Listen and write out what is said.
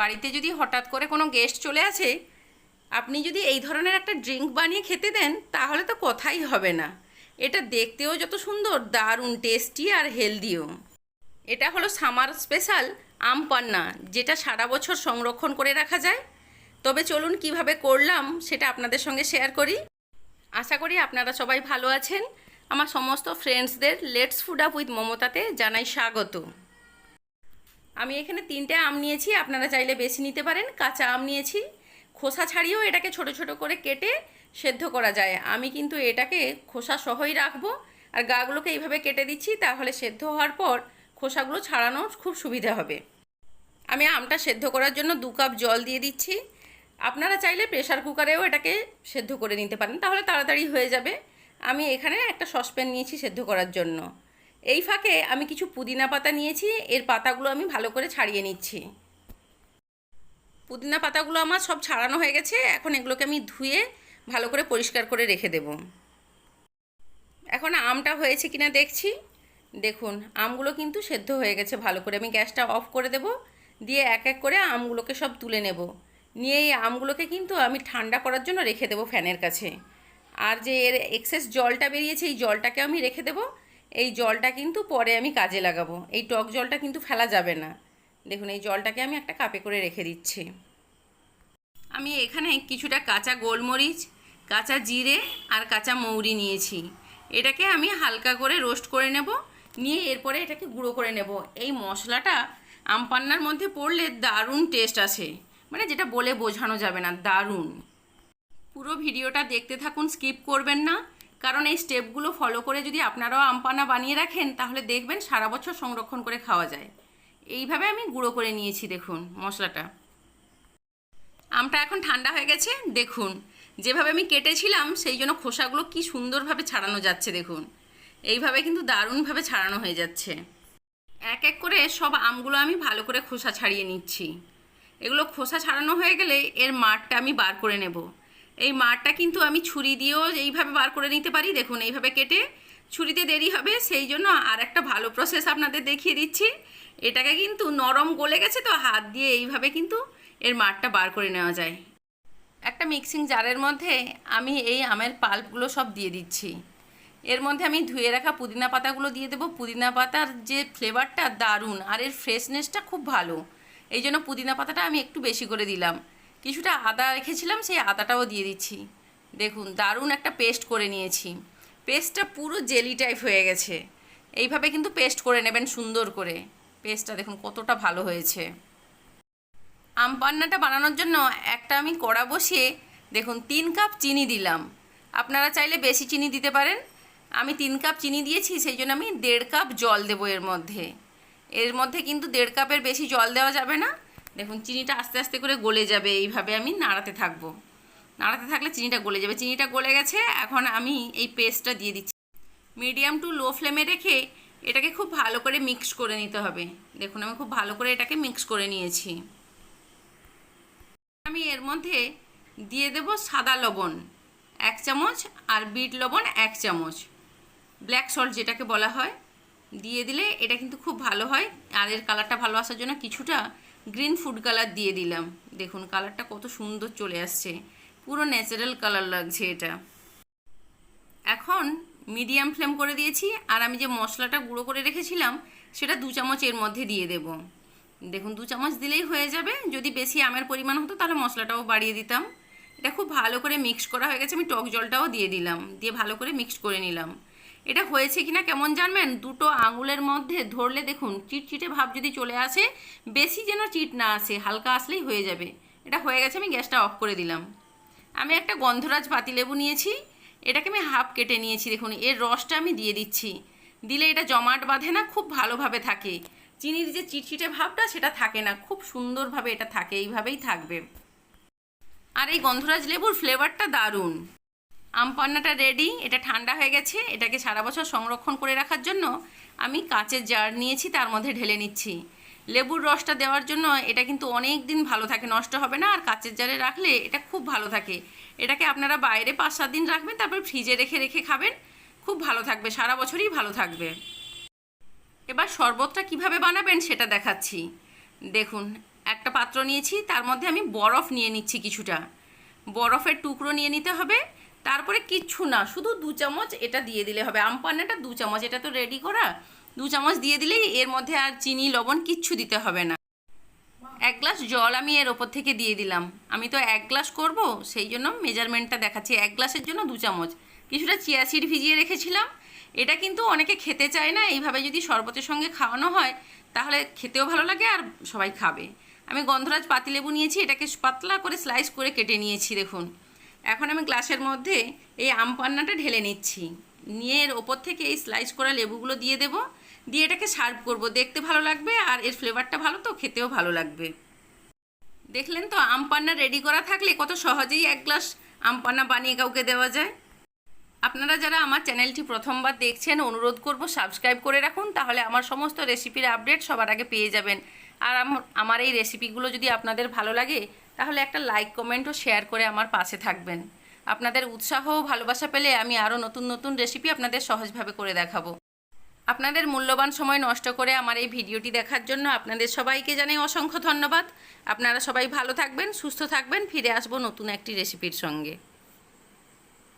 বাড়িতে যদি হঠাৎ করে কোনো গেস্ট চলে আসে, আপনি যদি এই ধরনের একটা ড্রিঙ্ক বানিয়ে খেতে দেন তাহলে তো কথাই হবে না। এটা দেখতেও যত সুন্দর, দারুণ টেস্টি আর হেলদিও। এটা হলো সামার স্পেশাল আম পান্না, যেটা সারা বছর সংরক্ষণ করে রাখা যায়। তবে চলুন কিভাবে করলাম সেটা আপনাদের সঙ্গে শেয়ার করি। আশা করি আপনারা সবাই ভালো আছেন। আমার সমস্ত ফ্রেন্ডসদের লেটস ফুড আপ উইথ মমতাতে জানাই স্বাগত। আমি এখানে 3টে আম নিয়েছি, আপনারা চাইলে বেশি নিতে পারেন। কাঁচা আম নিয়েছি, খোসা ছাড়িয়েও এটাকে ছোট ছোট করে কেটে সেদ্ধ করা যায়। আমি কিন্তু এটাকে খোসা সহই রাখবো, আর গাগুলোকে এইভাবে কেটে দিচ্ছি, তাহলে সেদ্ধ হওয়ার পর খোসাগুলো ছাড়ানো খুব সুবিধা হবে। আমি আমটা সেদ্ধ করার জন্য 2 কাপ জল দিয়ে দিচ্ছি। আপনারা চাইলে প্রেসার কুকারেও এটাকে সেদ্ধ করে নিতে পারেন, তাহলে তাড়াতাড়ি হয়ে যাবে। আমি এখানে একটা সসপ্যান নিয়েছি সেদ্ধ করার জন্য। এই ফাঁকে আমি কিছু পুদিনা পাতা নিয়েছি, এর পাতাগুলো আমি ভালো করে ছাড়িয়ে নিচ্ছি। পুদিনা পাতাগুলো আমার সব ছাড়ানো হয়ে গেছে। এখন এগুলোকে আমি ধুয়ে ভালো করে পরিষ্কার করে রেখে দেব। এখন আমটা হয়েছে কিনা দেখছি। দেখুন আমগুলো কিন্তু সেদ্ধ হয়ে গেছে ভালো করে। আমি গ্যাসটা অফ করে দেব, দিয়ে এক এক করে আমগুলোকে সব তুলে নেব। নিয়ে এই আমগুলোকে কিন্তু আমি ঠান্ডা করার জন্য রেখে দেবো ফ্যানের কাছে। আর যে এর এক্সেস জলটা বেরিয়েছে, এই জলটাকে আমি রেখে দেবো। এই জলটা কিন্তু পরে আমি কাজে লাগাবো। এই টক জলটা কিন্তু ফেলা যাবে না। দেখুন এই জলটাকে আমি একটা কাপে করে রেখে দিচ্ছি। আমি এখানে কিছুটা কাঁচা গোলমরিচ, কাঁচা জিরে আর কাঁচা মৌরি নিয়েছি। এটাকে আমি হালকা করে রোস্ট করে নেব, নিয়ে এরপরে এটাকে গুঁড়ো করে নেব। এই মশলাটা আম পান্নার মধ্যে পড়লে দারুণ টেস্ট আসে, মানে যেটা বলে বোঝানো যাবে না, দারুণ। পুরো ভিডিওটা দেখতে থাকুন, স্কিপ করবেন না, কারণ এই স্টেপগুলো ফলো করে যদি আপনারাও আম পান্না বানিয়ে রাখেন তাহলে দেখবেন সারা বছর সংরক্ষণ করে খাওয়া যায়। এইভাবে আমি গুঁড়ো করে নিয়েছি। দেখুন মশলাটা। আমটা এখন ঠান্ডা হয়ে গেছে। দেখুন যেভাবে আমি কেটেছিলাম সেই জন্য খোসাগুলো কি সুন্দরভাবে ছাড়ানো যাচ্ছে। দেখুন এইভাবে কিন্তু দারুণভাবে ছাড়ানো হয়ে যাচ্ছে। এক এক করে সব আমগুলো আমি ভালো করে খোসা ছাড়িয়ে নিচ্ছি। এগুলো খোসা ছাড়ানো হয়ে গেলে এর মাড়টা আমি বার করে নেব। এই মাড়টা কিন্তু আমি ছুরি দিয়েও এইভাবে বার করে নিতে পারি। দেখুন এইভাবে কেটে, ছুরিতে দেরি হবে সেই জন্য আর একটা ভালো প্রসেস আপনাদের দেখিয়ে দিচ্ছি। এটাকে কিন্তু নরম গলে গেছে তো হাত দিয়ে এইভাবে কিন্তু এর মাড়টা বার করে নেওয়া যায়। একটা মিক্সিং জারের মধ্যে আমি এই আমের পাল্পগুলো সব দিয়ে দিচ্ছি। এর মধ্যে আমি ধুয়ে রাখা পুদিনা পাতাগুলো দিয়ে দেবো। পুদিনা পাতার যে ফ্লেভারটা দারুণ, আর এর ফ্রেশনেসটা খুব ভালো, এই জন্য পুদিনা পাতাটা আমি একটু বেশি করে দিলাম। কিছুটা আদা রেখেছিলাম, সেই আদাটাও দিয়ে দিচ্ছি। দেখুন দারুণ একটা পেস্ট করে নিয়েছি। পেস্টটা পুরো জেলি টাইপ হয়ে গেছে। এইভাবে কিন্তু পেস্ট করে নেবেন সুন্দর করে। পেস্টটা দেখুন কতটা ভালো হয়েছে। আম পান্নাটা বানানোর জন্য একটা আমি কড়া বসিয়ে দেখুন 3 কাপ চিনি দিলাম। আপনারা চাইলে বেশি চিনি দিতে পারেন। আমি 3 কাপ চিনি দিয়েছি, সেই জন্য আমি 1.5 কাপ জল দেবো এর মধ্যে। এর মধ্যে কিন্তু 1.5 কাপের বেশি জল দেওয়া যাবে না। দেখুন চিনিটা আস্তে আস্তে করে গলে যাবে, এইভাবে আমি নাড়াতে থাকবো। নাড়াতে থাকলে চিনিটা গলে যাবে। চিনিটা গলে গেছে, এখন আমি এই পেস্টটা দিয়ে দিচ্ছি। মিডিয়াম টু লো ফ্লেমে রেখে এটাকে খুব ভালো করে মিক্স করে নিতে হবে। দেখুন আমি খুব ভালো করে এটাকে মিক্স করে নিয়েছি। আমি এর মধ্যে দিয়ে দেব সাদা লবণ 1 চামচ আর বিট লবণ 1 চামচ, ব্ল্যাক সল্ট যেটাকে বলা হয়, দিয়ে দিলে এটা কিন্তু খুব ভালো হয়। আর এর কালারটা ভালো আসার জন্য কিছুটা গ্রিন ফুড কালার দিয়ে দিলাম। দেখুন কালারটা কত সুন্দর চলে আসছে, পুরো ন্যাচারাল কালার লাগছে এটা। এখন মিডিয়াম ফ্লেম করে দিয়েছি, আর আমি যে মশলাটা গুঁড়ো করে রেখেছিলাম সেটা 2 চামচ এর মধ্যে দিয়ে দেব। দেখুন 2 চামচ দিলেই হয়ে যাবে। যদি বেশি আমের পরিমাণ হতো তাহলে মশলাটাও বাড়িয়ে দিতাম। এটা খুব ভালো করে মিক্স করা হয়ে গেছে। আমি টক জলটাও দিয়ে দিলাম, দিয়ে ভালো করে মিক্স করে নিলাম। এটা হয়েছে কিনা কেমন জানবেন, দুটো আঙুলের মধ্যে ধরলে দেখুন চিটচিটে ভাব যদি চলে আসে, বেশি যেন চিট না আসে, হালকা আসলেই হয়ে যাবে। এটা হয়ে গেছে, আমি গ্যাসটা অফ করে দিলাম। আমি একটা গন্ধরাজ পাতিলেবু নিয়েছি, এটাকে আমি হাফ কেটে নিয়েছি। দেখুন এর রসটা আমি দিয়ে দিচ্ছি। দিলে এটা জমাট বাঁধে না, খুব ভালোভাবে থাকে। চিনির যে চিটচিটে ভাবটা সেটা থাকে না, খুব সুন্দরভাবে এটা থাকে, এইভাবেই থাকবে। আর এই গন্ধরাজ লেবুর ফ্লেভারটা দারুণ। আম পান্নাটা রেডি। এটা ঠান্ডা হয়ে গেছে। এটাকে সারা বছর সংরক্ষণ করে রাখার জন্য আমি কাঁচের জার নিয়েছি, তার মধ্যে ঢেলে নিচ্ছি। লেবুর রসটা দেওয়ার জন্য এটা কিন্তু অনেক দিন ভালো থাকে, নষ্ট হবে না। আর কাঁচের জারে রাখলে এটা খুব ভালো থাকে। এটাকে আপনারা বাইরে 5-7 দিন রাখবেন, তারপর ফ্রিজে রেখে রেখে খাবেন, খুব ভালো থাকবে, সারা বছরই ভালো থাকবে। এবার শরবতটা কিভাবে বানাবেন সেটা দেখাচ্ছি। দেখুন একটা পাত্র নিয়েছি, তার মধ্যে আমি বরফ নিয়ে নিচ্ছি কিছুটা। বরফের টুকরো নিয়ে নিতে হবে। তারপরে কিচ্ছু না, শুধু 2 চামচ এটা দিয়ে দিলে হবে। আম পান্নাটা 2 চামচ, এটা তো রেডি করা। 2 চামচ দিয়ে দিলেই এর মধ্যে আর চিনি লবণ কিচ্ছু দিতে হবে না। 1 গ্লাস জল আমি এর ওপর থেকে দিয়ে দিলাম। আমি তো 1 গ্লাস করব, সেই জন্য মেজারমেন্টটা দেখাচ্ছি। 1 গ্লাসের জন্য 2 চামচ। কিছুটা চিয়া সিড ভিজিয়ে রেখেছিলাম। এটা কিন্তু অনেকে খেতে চায় না, এইভাবে যদি শরবতের সঙ্গে খাওয়ানো হয় তাহলে খেতেও ভালো লাগে আর সবাই খাবে। আমি গন্ধরাজ পাতিলেবু নিয়েছি, এটাকে পাতলা করে স্লাইস করে কেটে নিয়েছি দেখুন। এখন আমি গ্লাসের মধ্যে এই আম পান্নাটা ঢেলে নিচ্ছি। নিয়ে এর ওপর থেকে এই স্লাইস করা লেবুগুলো দিয়ে দেবো। দিয়ে এটাকে সার্ভ করব। দেখতে ভালো লাগবে আর এর ফ্লেভারটা ভালো, তো খেতেও ভালো লাগবে। দেখলেন তো, আম পান্না রেডি করা থাকলে কত সহজেই 1 গ্লাস আম পান্না বানিয়ে কাউকে দেওয়া যায়। আপনারা যারা আমার চ্যানেলটি প্রথমবার দেখছেন, অনুরোধ করব সাবস্ক্রাইব করে রাখুন, তাহলে আমার সমস্ত রেসিপির আপডেট সবার আগে পেয়ে যাবেন। আর আমার এই রেসিপিগুলো যদি আপনাদের ভালো লাগে তাহলে একটা লাইক, কমেন্ট ও শেয়ার করে আমার পাশে থাকবেন। আপনাদের উৎসাহ ও ভালোবাসা পেলে আমি আরও নতুন নতুন রেসিপি আপনাদের সহজভাবে করে দেখাবো। আপনাদের মূল্যবান সময় নষ্ট করে আমার এই ভিডিওটি দেখার জন্য আপনাদের সবাইকে জানাই অসংখ্য ধন্যবাদ। আপনারা সবাই ভালো থাকবেন, সুস্থ থাকবেন। ফিরে আসবো নতুন একটি রেসিপির সঙ্গে।